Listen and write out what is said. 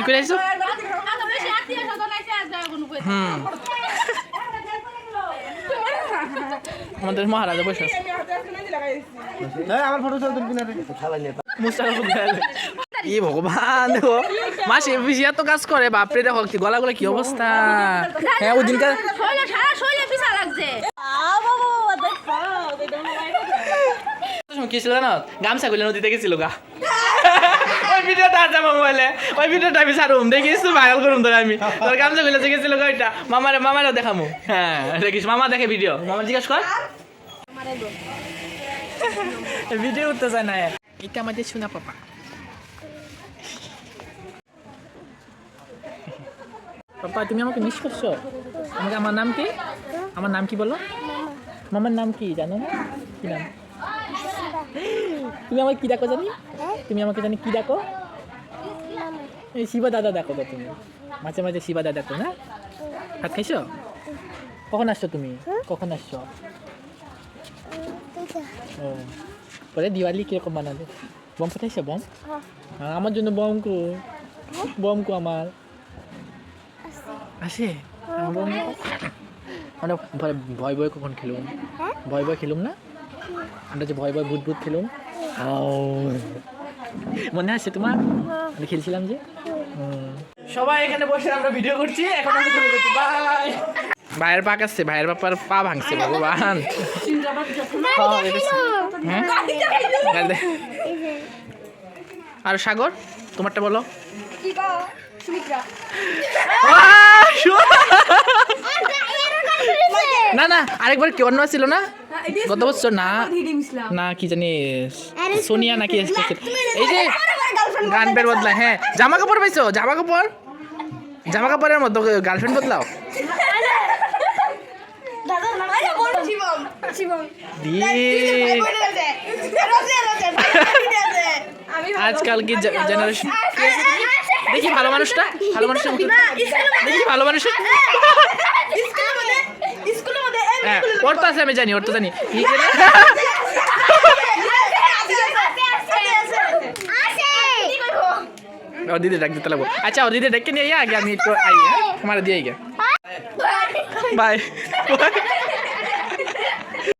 করে আইছো আমাদের মহারাজা বসে আছে আমার ফটো তুলবি না রে ই ভগবান দেখো মাসে বেশি এত কাজ করে বাপরে দেখো গলা গলা কি অবস্থা হ্যাঁ ওই দিনকার কি ছিল জানো গামছা গুলো নদীতে গেছিল গা ওই ভিডিওটা আছে আমার মোবাইলে ওই ভিডিওটা আমি ছাড়ুম দেখিস ভাইরাল করুম তোর আমি তোর গামছা গুলো গেছিল গা ওইটা মামারও দেখামু হ্যাঁ দেখিস মামা দেখে ভিডিও মামা জিজ্ঞাসা কর ভিডিও উঠতে চায় না এটা আমাদের শোনা পাপা পাপা তুমি আমাকে মিস করছো আমাকে আমার নাম কি বলো মামার নাম কি জানো না কি নাম তুমি আমাকে কি ডাকো জানি তুমি আমাকে জানি কি ডাকো এই শিবা দাদা ডাকো তো তুমি মাঝে মাঝে শিবা দাদা ডাকো না ভাত খাইছো কখন আসছো তুমি কখন আসছো ও পরে দিওয়ালি কিরকম বানালে বম ফাটাইছো বম আমার জন্য বম কো আমার আসে বম আমরা ভয় ভয় কখন খেলুম ভয় খেলুম না আমরা যে ভয় ভূত খেলুম মনে আছে তোমার আমরা খেলছিলাম যে সবাই এখানে বসে আমরা ভিডিও করছি এখন আমরা শুরু করছি বাই ভাইয়ের পা কাছে ভাইয়ের বাপার পা ভাঙছে ভগবান আর সাগর তোমারটা বলো না আরেকবার কি অন্য ছিল না গত বছর না কি জানি সোনিয়া নাকি এই যে গান বের বদলা হ্যাঁ জামা কাপড় পাইছো জামা কাপড়ের মতো গার্লফ্রেন্ড বদলাও আজকাল কি জেনারেশন দেখি ভালো মানুষটা দেখি ভালো মানুষটা হ্যাঁ ওর তো আছে আমি জানি ওর তো জানি और दीदी डाक देता लगो अच्छा और दीदी डाक के नहीं आया क्या मैं तो आई है हमारा दिया ही क्या बाय